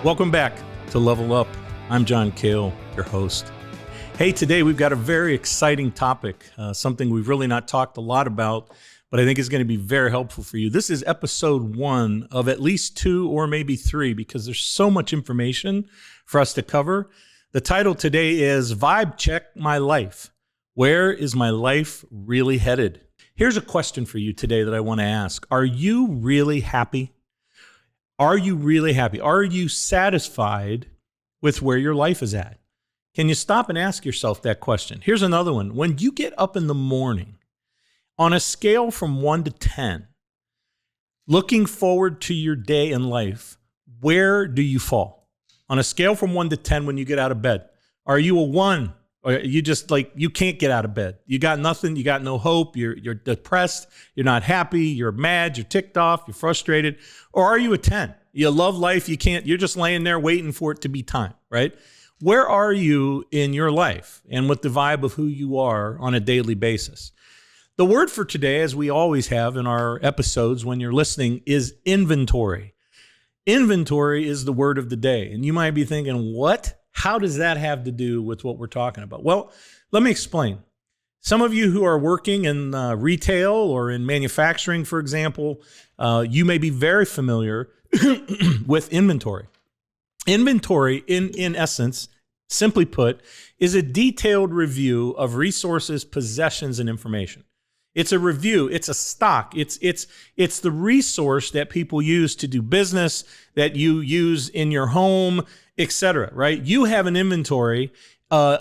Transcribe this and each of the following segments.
Welcome back to Level Up. I'm John Cale, your host. Hey, today we've got a very exciting topic, something we've really not talked a lot about, but I think is going to be very helpful for you. This is episode 1 of at least 2 or maybe 3 because there's so much information for us to cover. The title today is Vibe Check My Life. Where is my life really headed? Here's a question for you today that I want to ask. Are you really happy? Are you really happy? Are you satisfied with where your life is at? Can you stop and ask yourself that question? Here's another one. When you get up in the morning, on a scale from 1 to 10, looking forward to your day in life, where do you fall? On a scale from 1 to 10 when you get out of bed, are you a 1? Or you just you can't get out of bed. You got nothing. You got no hope. You're depressed. You're not happy. You're mad. You're ticked off. You're frustrated. Or are you a 10? You love life. You're just laying there waiting for it to be time, right? Where are you in your life and with the vibe of who you are on a daily basis? The word for today, as we always have in our episodes when you're listening, is inventory. Inventory is the word of the day. And you might be thinking, what? How does that have to do with what we're talking about? Well, let me explain. Some of you who are working in retail or in manufacturing, for example, you may be very familiar with inventory. Inventory, in essence, simply put, is a detailed review of resources, possessions, and information. It's a review. It's a stock. It's the resource that people use to do business, that you use in your home, etc. Right? You have an inventory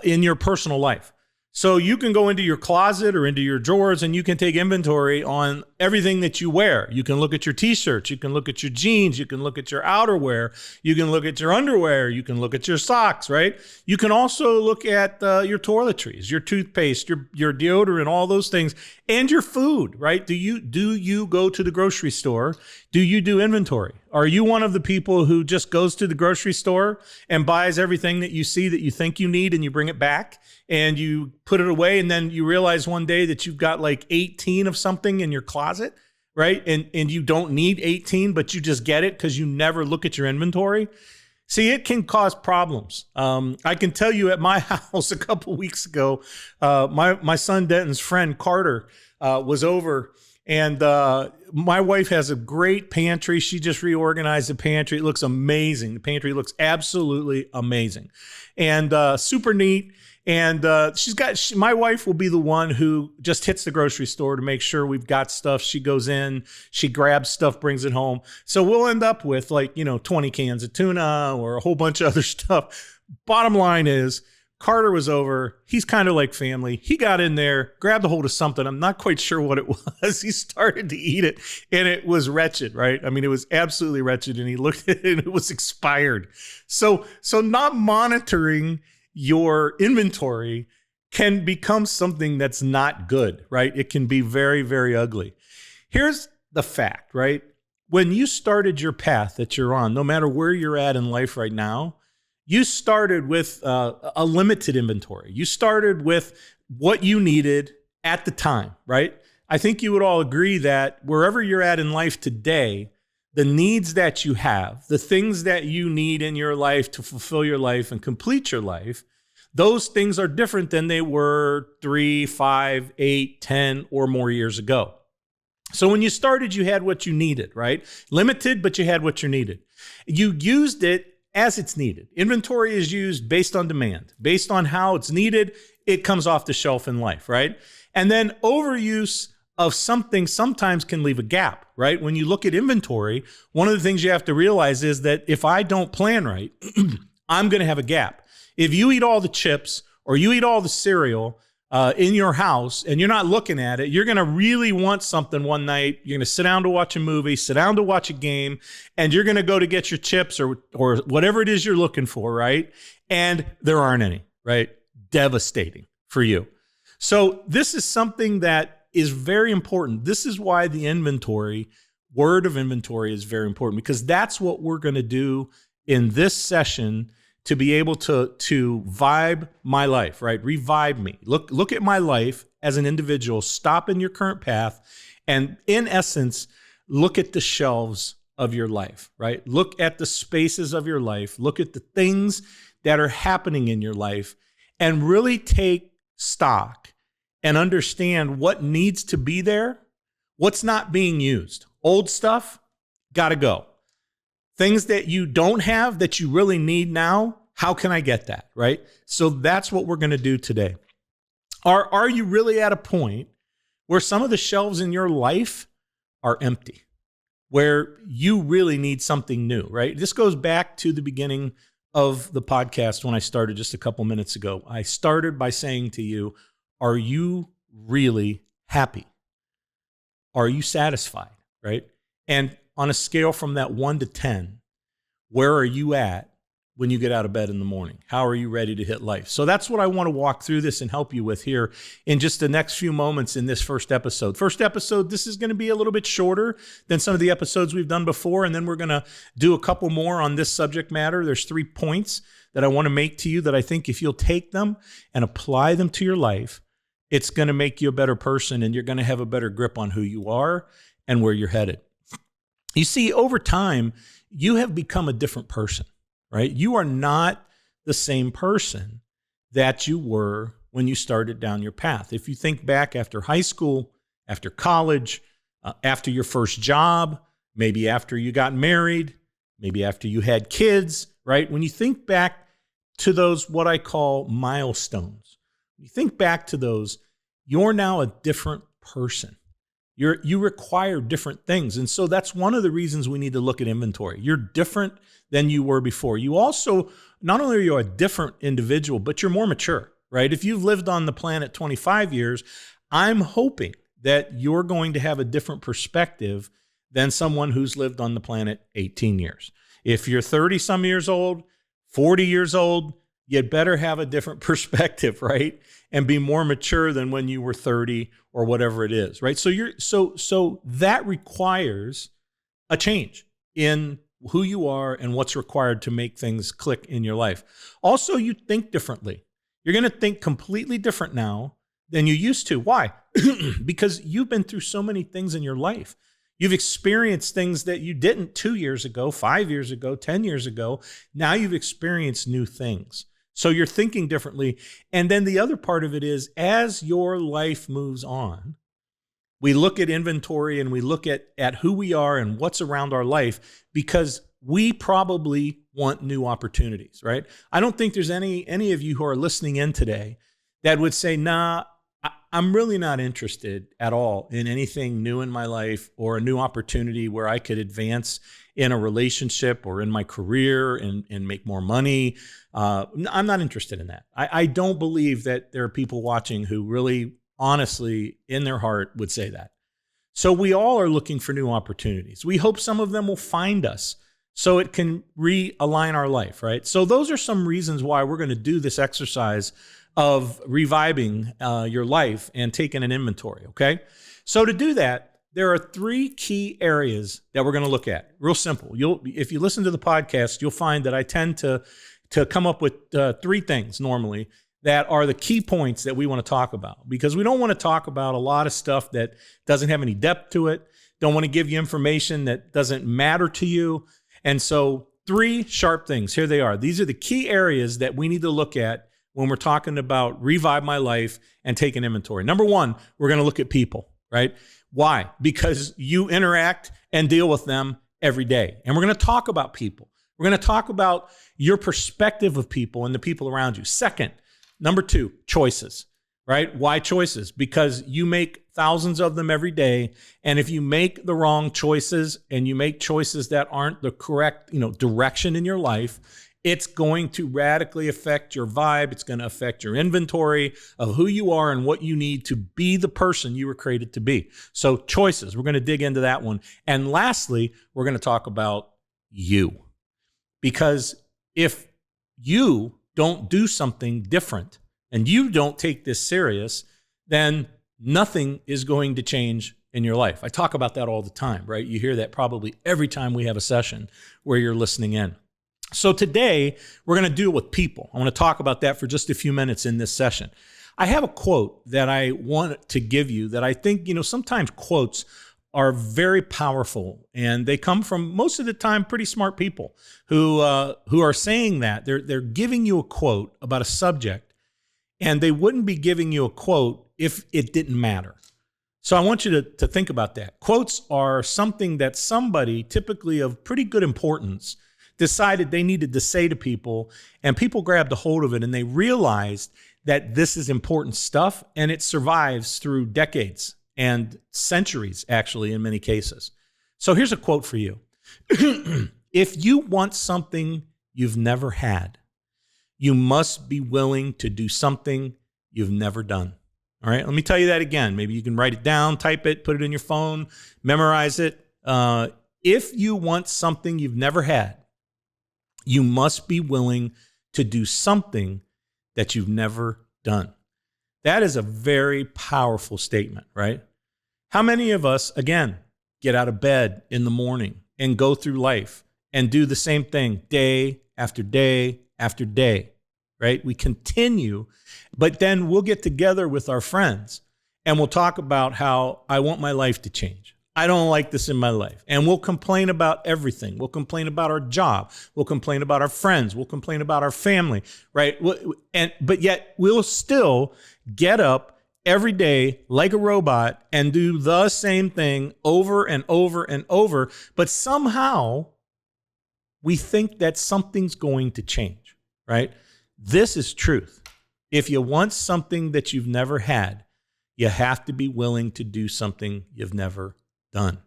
in your personal life. So you can go into your closet or into your drawers and you can take inventory on everything that you wear. You can look at your t-shirts. You can look at your jeans. You can look at your outerwear. You can look at your underwear. You can look at your socks, right? You can also look at your toiletries, your toothpaste, your deodorant, all those things, and your food, right? Do you go to the grocery store? Do you do inventory? Are you one of the people who just goes to the grocery store and buys everything that you see that you think you need and you bring it back and you put it away and then you realize one day that you've got like 18 of something in your closet, right? And you don't need 18, but you just get it because you never look at your inventory? See, it can cause problems. I can tell you at my house a couple weeks ago, my son Denton's friend Carter was over. And my wife has a great pantry. She just reorganized the pantry. It looks amazing. The pantry looks absolutely amazing and super neat. And my wife will be the one who just hits the grocery store to make sure we've got stuff. She goes in, she grabs stuff, brings it home. So we'll end up with 20 cans of tuna or a whole bunch of other stuff. Bottom line is, Carter was over. He's kind of like family. He got in there, grabbed a hold of something. I'm not quite sure what it was. He started to eat it, and it was wretched, right? I mean, it was absolutely wretched, and he looked at it, and it was expired. So not monitoring your inventory can become something that's not good, right? It can be very, very ugly. Here's the fact, right? When you started your path that you're on, no matter where you're at in life right now, you started with a limited inventory. You started with what you needed at the time, right? I think you would all agree that wherever you're at in life today, the needs that you have, the things that you need in your life to fulfill your life and complete your life, those things are different than they were 3, 5, 8, 10 or more years ago. So when you started, you had what you needed, right? Limited, but you had what you needed. You used it as it's needed. Inventory is used based on demand. Based on how it's needed, it comes off the shelf in life, right? And then overuse of something sometimes can leave a gap, right? When you look at inventory, one of the things you have to realize is that if I don't plan right, I'm going to have a gap. If you eat all the chips or you eat all the cereal in your house and you're not looking at it, you're going to really want something one night. You're going to sit down to watch a movie, sit down to watch a game, and you're going to go to get your chips or whatever it is you're looking for, right? And there aren't any, right? Devastating for you. So this is something that is very important. This is why the word of inventory is very important, because that's what we're going to do in this session to be able to vibe my life, right? Revive me. Look at my life as an individual, stop in your current path, and in essence, look at the shelves of your life, right? Look at the spaces of your life. Look at the things that are happening in your life and really take stock and understand what needs to be there, what's not being used. Old stuff, got to go. Things that you don't have that you really need now, how can I get that, right? So that's what we're going to do today. Are you really at a point where some of the shelves in your life are empty, where you really need something new, right? This goes back to the beginning of the podcast when I started just a couple minutes ago. I started by saying to you, are you really happy? Are you satisfied, right? And on a scale from that 1 to 10, where are you at when you get out of bed in the morning? How are you ready to hit life? So that's what I want to walk through this and help you with here in just the next few moments in this first episode. First episode, this is going to be a little bit shorter than some of the episodes we've done before, and then we're going to do a couple more on this subject matter. There's 3 points that I want to make to you that I think if you'll take them and apply them to your life, it's going to make you a better person, and you're going to have a better grip on who you are and where you're headed. You see, over time, you have become a different person, right? You are not the same person that you were when you started down your path. If you think back after high school, after college, after your first job, maybe after you got married, maybe after you had kids, right? When you think back to those, what I call milestones, when you think back to those, you're now a different person. You require different things. And so that's one of the reasons we need to look at inventory. You're different than you were before. You also, not only are you a different individual, but you're more mature, right? If you've lived on the planet 25 years, I'm hoping that you're going to have a different perspective than someone who's lived on the planet 18 years. If you're 30 some years old, 40 years old, you'd better have a different perspective, right? And be more mature than when you were 30 or whatever it is, right? So that requires a change in who you are and what's required to make things click in your life. Also, you think differently. You're going to think completely different now than you used to. Why? Because you've been through so many things in your life. You've experienced things that you didn't 2 years ago, 5 years ago, 10 years ago. Now you've experienced new things. So you're thinking differently. And then the other part of it is, as your life moves on, we look at inventory and we look at who we are and what's around our life, because we probably want new opportunities, right? I don't think there's any of you who are listening in today that would say, nah, I'm really not interested at all in anything new in my life or a new opportunity where I could advance in a relationship or in my career and make more money. I'm not interested in that. I don't believe that there are people watching who really, honestly, in their heart would say that. So we all are looking for new opportunities. We hope some of them will find us so it can realign our life, right? So those are some reasons why we're going to do this exercise of reviving your life and taking an inventory, okay? So to do that, there are 3 key areas that we're going to look at. Real simple. If you listen to the podcast, you'll find that I tend to come up with 3 things normally that are the key points that we want to talk about, because we don't want to talk about a lot of stuff that doesn't have any depth to it, don't want to give you information that doesn't matter to you. And so 3 sharp things, here they are. These are the key areas that we need to look at when we're talking about revive my life and take an inventory. Number 1, we're going to look at people, right? Why? Because you interact and deal with them every day. And we're going to talk about people. We're going to talk about your perspective of people and the people around you. Second, number 2, choices, right? Why choices? Because you make thousands of them every day. And if you make the wrong choices and you make choices that aren't the correct, direction in your life, it's going to radically affect your vibe. It's going to affect your inventory of who you are and what you need to be the person you were created to be. So choices, we're going to dig into that one. And lastly, we're going to talk about you. Because if you don't do something different and you don't take this serious, then nothing is going to change in your life. I talk about that all the time, right? You hear that probably every time we have a session where you're listening in. So today, we're going to deal with people. I want to talk about that for just a few minutes in this session. I have a quote that I want to give you that I think, sometimes quotes are very powerful, and they come from most of the time pretty smart people who are saying that they're giving you a quote about a subject, and they wouldn't be giving you a quote if it didn't matter. So I want you to think about that. Quotes are something that somebody, typically of pretty good importance, decided they needed to say to people, and people grabbed a hold of it, and they realized that this is important stuff, and it survives through decades and centuries, actually, in many cases. So here's a quote for you. If you want something you've never had, you must be willing to do something you've never done. All right, let me tell you that again. Maybe you can write it down, type it, put it in your phone, memorize it. If you want something you've never had, you must be willing to do something that you've never done. That is a very powerful statement, right? How many of us, again, get out of bed in the morning and go through life and do the same thing day after day after day, right? We continue, but then we'll get together with our friends and we'll talk about how I want my life to change. I don't like this in my life. And we'll complain about everything. We'll complain about our job. We'll complain about our friends. We'll complain about our family, right? But yet we'll still get up every day like a robot and do the same thing over and over and over. But somehow we think that something's going to change, right? This is truth. If you want something that you've never had, you have to be willing to do something you've never done.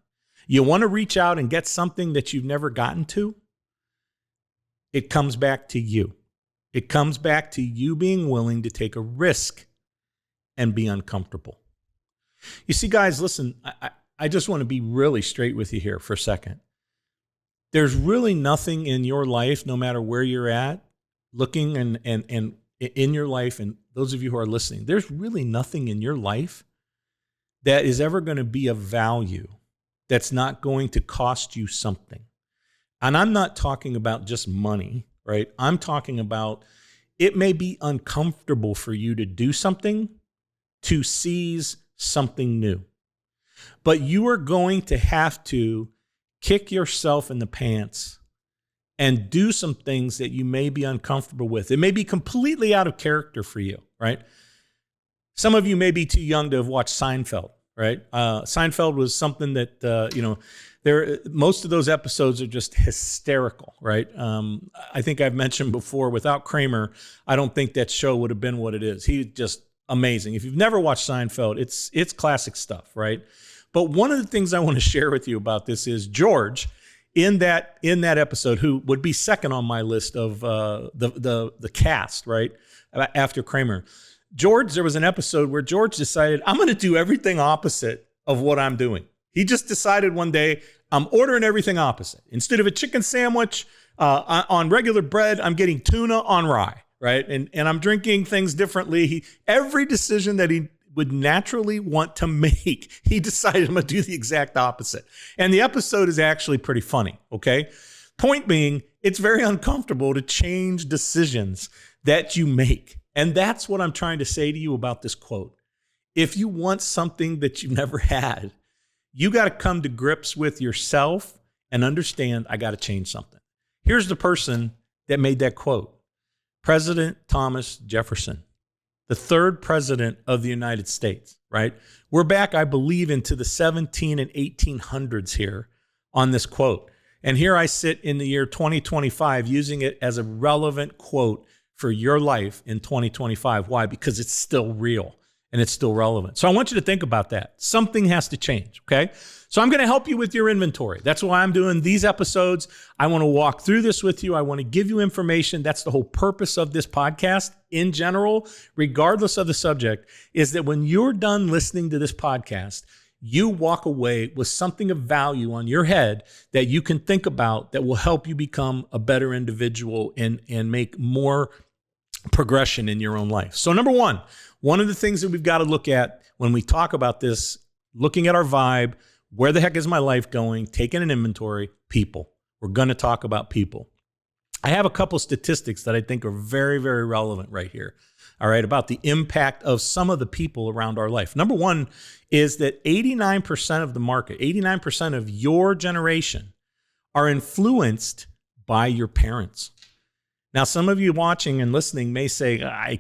You want to reach out and get something that you've never gotten to? It comes back to you. It comes back to you being willing to take a risk and be uncomfortable. You see, guys, listen, I just want to be really straight with you here for a second. There's really nothing in your life, no matter where you're at, looking and in your life, and those of you who are listening, there's really nothing in your life that is ever going to be of value that's not going to cost you something. And I'm not talking about just money, right? I'm talking about it may be uncomfortable for you to do something, to seize something new. But you are going to have to kick yourself in the pants and do some things that you may be uncomfortable with. It may be completely out of character for you, right? Some of you may be too young to have watched Seinfeld, right? Seinfeld was something that, most of those episodes are just hysterical, right? I think I've mentioned before, without Kramer, I don't think that show would have been what it is. He's just amazing. If you've never watched Seinfeld, it's classic stuff, right? But one of the things I want to share with you about this is George, in that episode, who would be second on my list of the cast, right, after Kramer. George, there was an episode where George decided, I'm going to do everything opposite of what I'm doing. He just decided one day, I'm ordering everything opposite. Instead of a chicken sandwich on regular bread, I'm getting tuna on rye, right? And I'm drinking things differently. Every decision that he would naturally want to make, he decided I'm going to do the exact opposite. And the episode is actually pretty funny, okay? Point being, it's very uncomfortable to change decisions that you make. And that's what I'm trying to say to you about this quote. If you want something that you've never had, you got to come to grips with yourself and understand, I got to change something. Here's the person that made that quote. President Thomas Jefferson, the third president of the United States, right? We're back, I believe, into the 17 and 1800s here on this quote. And here I sit in the year 2025 using it as a relevant quote for your life in 2025. Why? Because it's still real and it's still relevant. So I want you to think about that. Something has to change, okay? So I'm going to help you with your inventory. That's why I'm doing these episodes. I want to walk through this with you. I want to give you information. That's the whole purpose of this podcast in general, regardless of the subject, is that when you're done listening to this podcast, you walk away with something of value on your head that you can think about that will help you become a better individual and make more progression in your own life. So number one of the things that we've got to look at when we talk about this, looking at our vibe, where the heck is my life going, taking an inventory, people. We're going to talk about people. I have a couple statistics that I think are very, very relevant right here. all right, about the impact of some of the people around our life. Number one is that 89% of the market, 89% of your generation are influenced by your parents. Now, some of you watching and listening may say, I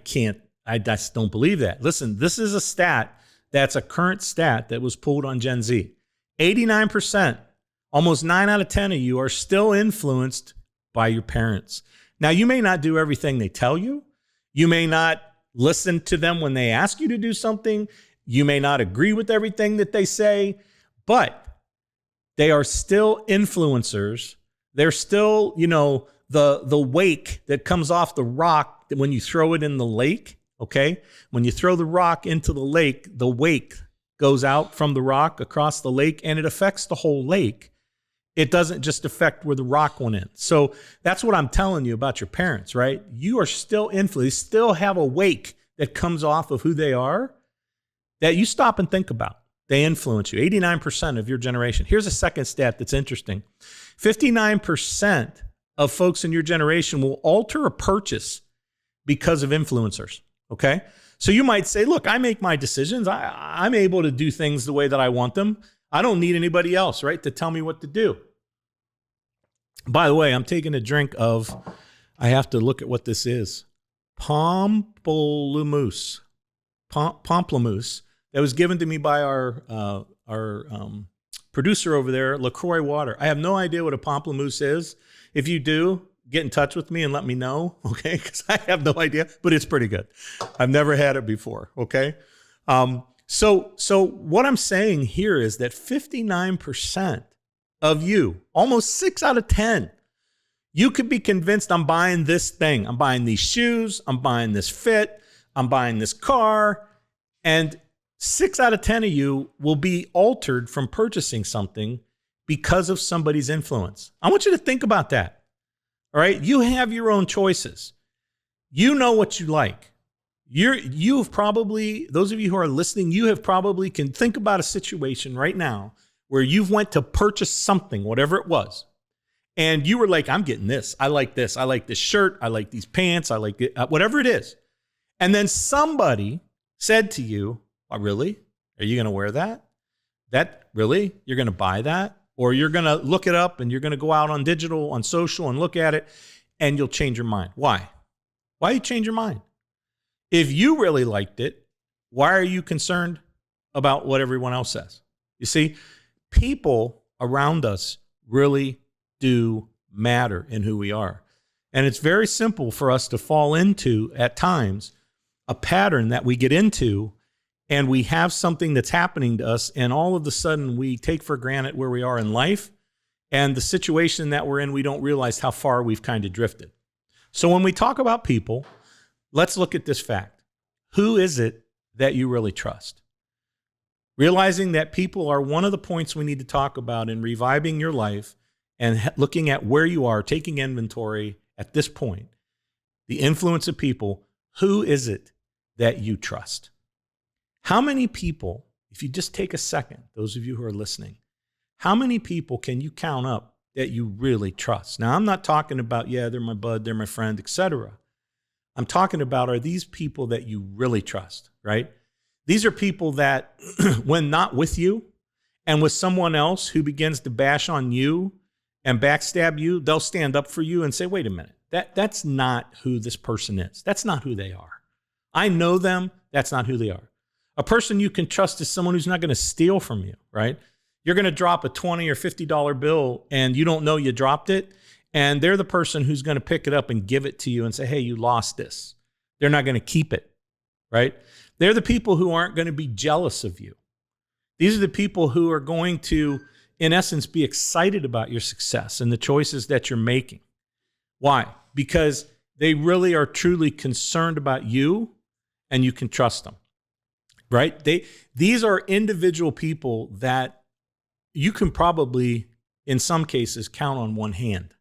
just don't believe that. Listen, this is a stat that's a current stat that was pulled on Gen Z. 89%, almost 9 out of 10 of you are still influenced by your parents. Now, you may not do everything they tell you. You may not listen to them when they ask you to do something. You may not agree with everything that they say, but they are still influencers. They're still, the wake that comes off the rock when you throw it in the lake, okay? When you throw the rock into the lake, the wake goes out from the rock across the lake, and it affects the whole lake. It doesn't just affect where the rock went in. So that's what I'm telling you about your parents, right? You are still influenced. They still have a wake that comes off of who they are that you stop and think about. They influence you. 89% of your generation. Here's a second stat that's interesting. 59% of folks in your generation will alter a purchase because of influencers, okay? So you might say, look, I make my decisions. I'm able to do things the way that I want them. I don't need anybody else, right, to tell me what to do. By the way, I'm taking a drink of, I have to look at what this is, pamplemousse. Pamplemousse that was given to me by our producer over there, LaCroix Water. I have no idea what a pamplemousse is. If you do, get in touch with me and let me know, okay? Because I have no idea, but it's pretty good. I've never had it before, okay? So what I'm saying here is that 59% of you, almost 6 out of 10, you could be convinced I'm buying this thing. I'm buying these shoes. I'm buying this fit. I'm buying this car. And 6 out of 10 of you will be altered from purchasing something because of somebody's influence. I want you to think about that. All right. You have your own choices. You know what you like. You've probably, those of you who are listening, you have probably can think about a situation right now where you've went to purchase something, whatever it was. And you were like, I'm getting this. I like this. I like this shirt. I like these pants. I like it, whatever it is. And then somebody said to you, oh, really? Are you going to wear that? That really? You're going to buy that? Or you're going to look it up and you're going to go out on digital, on social and look at it and you'll change your mind. Why? Why you change your mind? If you really liked it, why are you concerned about what everyone else says? You see, people around us really do matter in who we are. And it's very simple for us to fall into, at times, a pattern that we get into, and we have something that's happening to us, and all of a sudden we take for granted where we are in life, and the situation that we're in, we don't realize how far we've kind of drifted. So when we talk about people, let's look at this fact. Who is it that you really trust? Realizing that people are one of the points we need to talk about in reviving your life and looking at where you are, taking inventory at this point, the influence of people. Who is it that you trust? How many people, if you just take a second, those of you who are listening, how many people can you count up that you really trust? Now, I'm not talking about, yeah, they're my bud, they're my friend, etc. I'm talking about, are these people that you really trust, right? These are people that when not with you and with someone else who begins to bash on you and backstab you, they'll stand up for you and say, wait a minute, that's not who this person is. That's not who they are. I know them. That's not who they are. A person you can trust is someone who's not going to steal from you, right? You're going to drop a $20 or $50 bill and you don't know you dropped it. And they're the person who's going to pick it up and give it to you and say, hey, you lost this. They're not going to keep it, right? They're the people who aren't going to be jealous of you. These are the people who are going to, in essence, be excited about your success and the choices that you're making. Why? Because they really are truly concerned about you and you can trust them, right? These are individual people that you can probably, in some cases, count on one hand.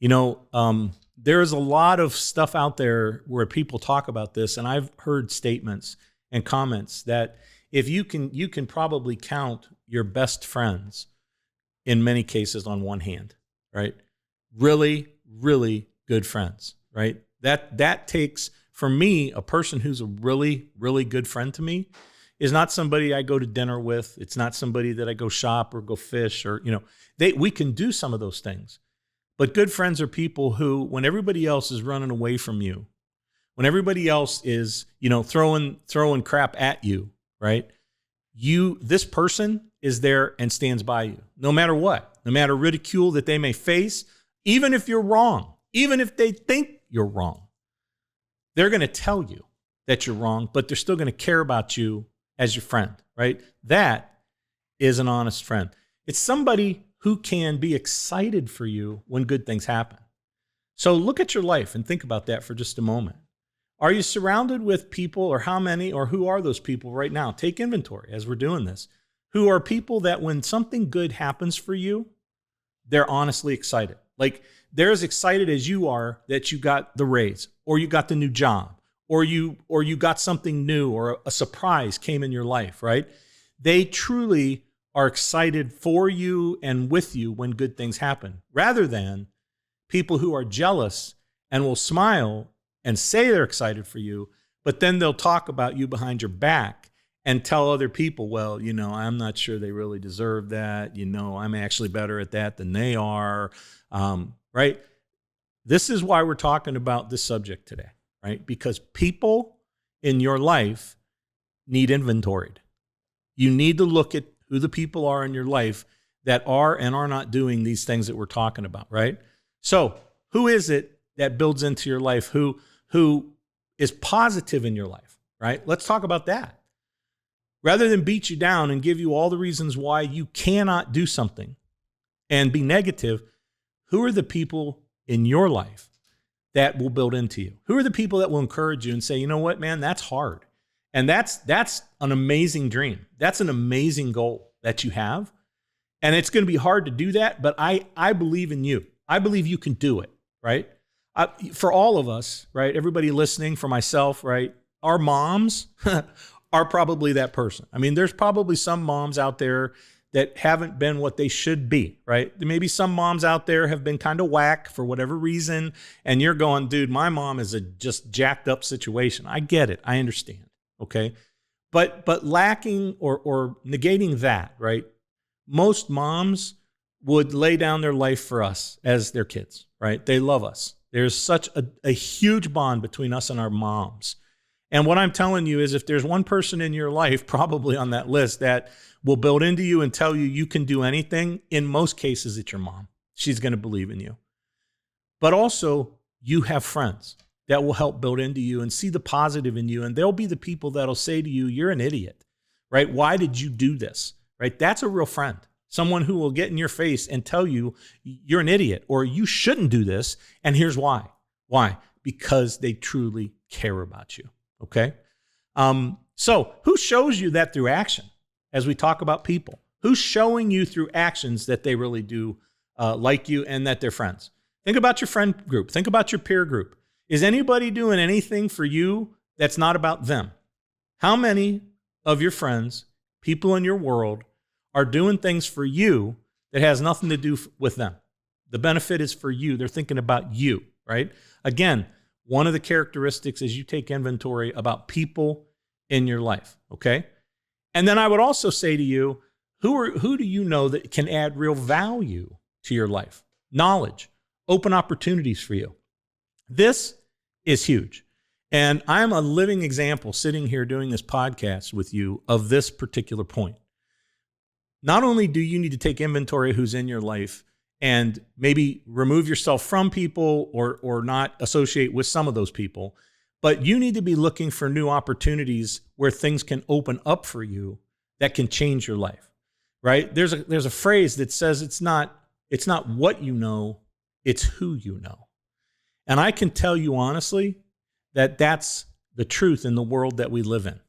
You know, there's a lot of stuff out there where people talk about this, and I've heard statements and comments that if you can probably count your best friends in many cases on one hand, right? Really, really good friends, right? That takes For me, a person who's a really, really good friend to me is not somebody I go to dinner with. It's not somebody that I go shop or go fish or, we can do some of those things. But good friends are people who, when everybody else is running away from you, when everybody else is, throwing crap at you, right? This person is there and stands by you, no matter what, no matter ridicule that they may face, even if you're wrong, even if they think you're wrong, they're going to tell you that you're wrong, but they're still going to care about you as your friend, right? That is an honest friend. It's somebody who can be excited for you when good things happen. So look at your life and think about that for just a moment. Are you surrounded with people, or how many, or who are those people right now? Take inventory as we're doing this. Who are people that when something good happens for you, they're honestly excited. Like they're as excited as you are that you got the raise, or you got the new job, or you got something new, or a surprise came in your life, right? They truly are excited for you and with you when good things happen, rather than people who are jealous and will smile and say they're excited for you, but then they'll talk about you behind your back and tell other people, well, I'm not sure they really deserve that. I'm actually better at that than they are, right? This is why we're talking about this subject today, right? Because people in your life need inventoried. You need to look at who the people are in your life that are and are not doing these things that we're talking about, right? So who is it that builds into your life? Who is positive in your life, right? Let's talk about that. Rather than beat you down and give you all the reasons why you cannot do something and be negative, who are the people in your life that will build into you? Who are the people that will encourage you and say, you know what, man, that's hard. And that's an amazing dream. That's an amazing goal that you have. And it's going to be hard to do that, but I believe in you. I believe you can do it, right? For all of us, right? Everybody listening, for myself, right? Our moms are probably that person. I mean, there's probably some moms out there that haven't been what they should be, right? Maybe some moms out there have been kind of whack for whatever reason. And you're going, dude, my mom is a just jacked up situation. I get it. I understand. Okay. But lacking or negating that, right? Most moms would lay down their life for us as their kids, right? They love us. There's such a huge bond between us and our moms. And what I'm telling you is if there's one person in your life, probably on that list, that will build into you and tell you you can do anything, in most cases, it's your mom. She's going to believe in you. But also, you have friends that will help build into you and see the positive in you. And they'll be the people that'll say to you, you're an idiot, right? Why did you do this, right? That's a real friend. Someone who will get in your face and tell you you're an idiot or you shouldn't do this. And here's why. Why? Because they truly care about you. Okay. So who shows you that through action as we talk about people? Who's showing you through actions that they really do like you and that they're friends? Think about your friend group. Think about your peer group. Is anybody doing anything for you that's not about them? How many of your friends, people in your world, are doing things for you that has nothing to do with them? The benefit is for you. They're thinking about you, right? Again, one of the characteristics is you take inventory about people in your life, okay? And then I would also say to you, who do you know that can add real value to your life? Knowledge, open opportunities for you. This is huge. And I'm a living example sitting here doing this podcast with you of this particular point. Not only do you need to take inventory of who's in your life and maybe remove yourself from people or not associate with some of those people, but you need to be looking for new opportunities where things can open up for you that can change your life, right? There's a phrase that says it's not what you know, it's who you know. And I can tell you honestly that that's the truth in the world that we live in.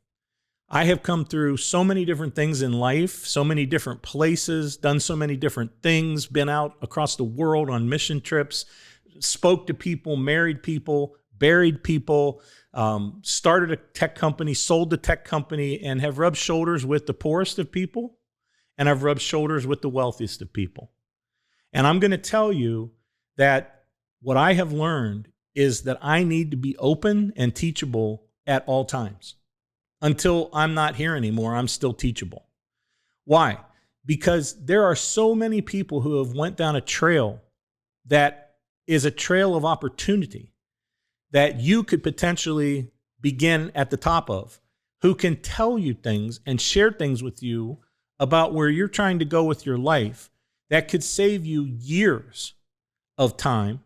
I have come through so many different things in life, so many different places, done so many different things, been out across the world on mission trips, spoke to people, married people, buried people, started a tech company, sold the tech company, and have rubbed shoulders with the poorest of people, and I've rubbed shoulders with the wealthiest of people. And I'm going to tell you that what I have learned is that I need to be open and teachable at all times. Until I'm not here anymore, I'm still teachable. Why? Because there are so many people who have went down a trail that is a trail of opportunity that you could potentially begin at the top of, who can tell you things and share things with you about where you're trying to go with your life that could save you years of time,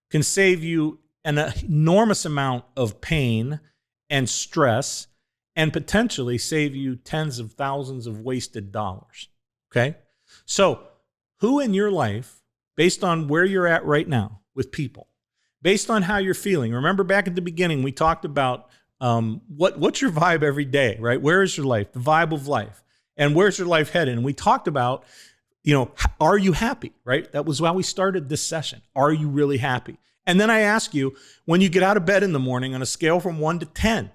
can save you an enormous amount of pain and stress, and potentially save you tens of thousands of wasted dollars. Okay? So, who in your life, based on where you're at right now with people, based on how you're feeling, remember back at the beginning, we talked about what's your vibe every day, right? Where is your life? The vibe of life. And where's your life headed? And we talked about, are you happy, right? That was why we started this session. Are you really happy? And then I ask you, when you get out of bed in the morning on a scale from 1 to 10,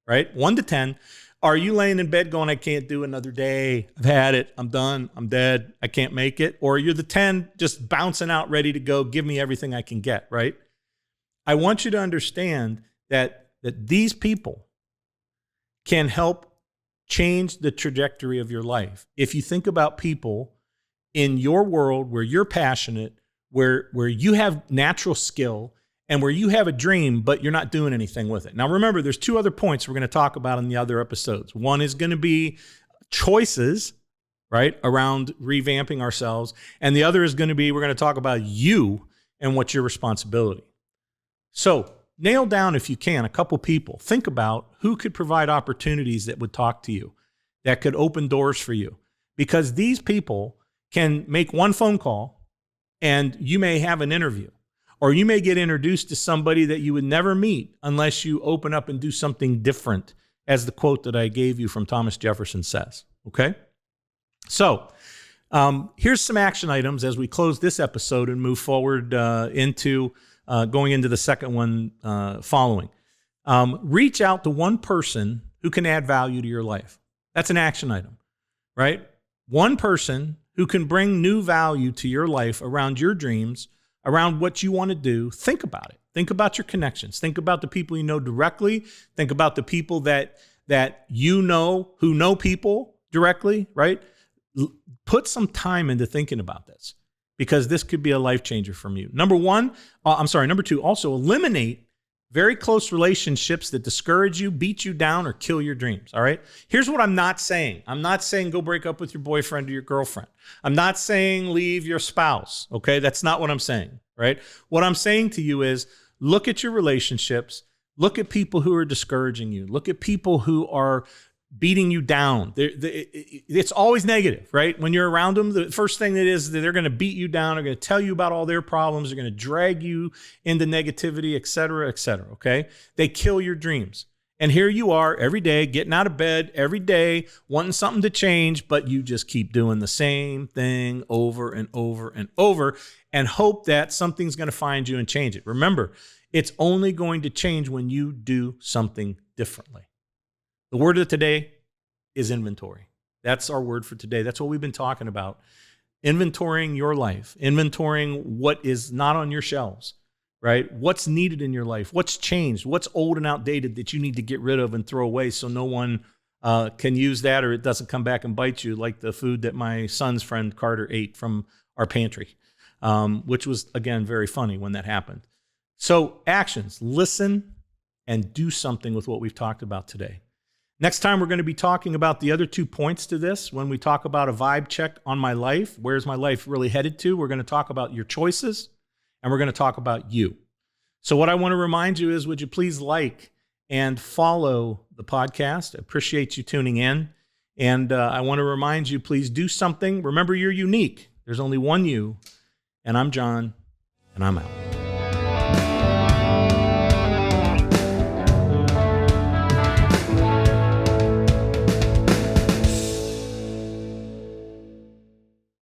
right? 1 to 10, are you laying in bed going, I can't do another day. I've had it. I'm done. I'm dead. I can't make it. Or you're the 10 just bouncing out, ready to go. Give me everything I can get, right? I want you to understand that these people can help change the trajectory of your life. If you think about people in your world where you're passionate, where you have natural skill, and where you have a dream, but you're not doing anything with it. Now, remember, there's 2 other points we're going to talk about in the other episodes. One is going to be choices, right, around revamping ourselves. And the other is going to be, we're going to talk about you and what's your responsibility. So nail down, if you can, a couple people. Think about who could provide opportunities that would talk to you, that could open doors for you. Because these people can make one phone call and you may have an interview. Or you may get introduced to somebody that you would never meet unless you open up and do something different, as the quote that I gave you from Thomas Jefferson says, okay? So here's some action items as we close this episode and move forward into going into the second one following. Reach out to one person who can add value to your life. That's an action item, right? One person who can bring new value to your life around your dreams, around what you want to do. Think about it. Think about your connections. Think about the people you know directly. Think about the people that you know who know people directly, right? Put some time into thinking about this because this could be a life changer from you. Number 2, also eliminate very close relationships that discourage you, beat you down, or kill your dreams, all right? Here's what I'm not saying. I'm not saying go break up with your boyfriend or your girlfriend. I'm not saying leave your spouse, okay? That's not what I'm saying, right? What I'm saying to you is look at your relationships, look at people who are discouraging you, look at people who are beating you down. It's always negative, right? When you're around them, the first thing that is that they're going to beat you down, they're going to tell you about all their problems, they're going to drag you into negativity, et cetera, okay? They kill your dreams. And here you are every day, getting out of bed every day, wanting something to change, but you just keep doing the same thing over and over and over and hope that something's going to find you and change it. Remember, it's only going to change when you do something differently. The word of today is inventory. That's our word for today. That's what we've been talking about. Inventorying your life, inventorying what is not on your shelves, right? What's needed in your life? What's changed? What's old and outdated that you need to get rid of and throw away so no one can use that or it doesn't come back and bite you like the food that my son's friend Carter ate from our pantry, which was, again, very funny when that happened. So actions, listen and do something with what we've talked about today. Next time, we're going to be talking about the other 2 points to this. When we talk about a vibe check on my life, where's my life really headed to? We're going to talk about your choices, and we're going to talk about you. So what I want to remind you is, would you please like and follow the podcast? I appreciate you tuning in. And I want to remind you, please do something. Remember, you're unique. There's only one you, and I'm John, and I'm out.